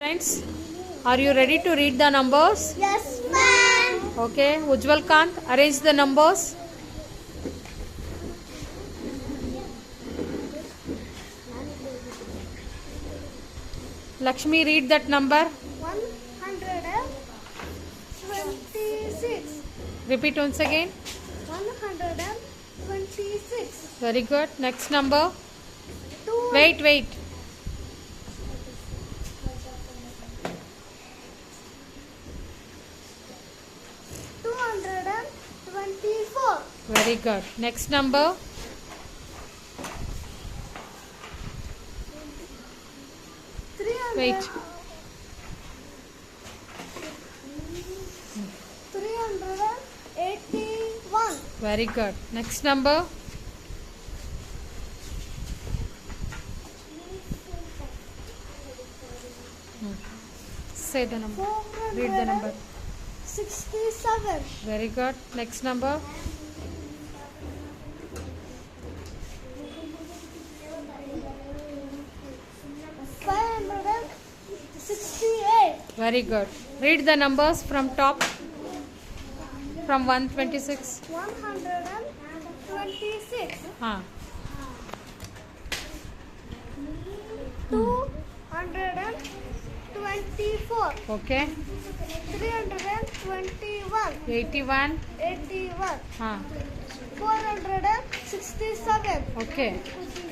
Friends, are you ready to read the numbers? Yes, ma'am. Okay, Ujjwal Kant, arrange the numbers. Lakshmi, read that number. 126. Repeat once again. 126. Very good. Next number. Two. Wait. 224. Very good. Next number. 300. Wait. 381. Very good. Next number. Say the number. Read the number. 67. Very good. Next number. 568. Very good. Read the numbers from top. From 126. 126. 224. Okay. 321. 81. 81. 467. Okay.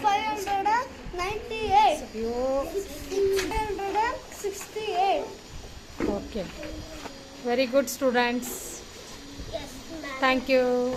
598. You. 568. Okay. Very good, students. Yes, ma'am. Thank you.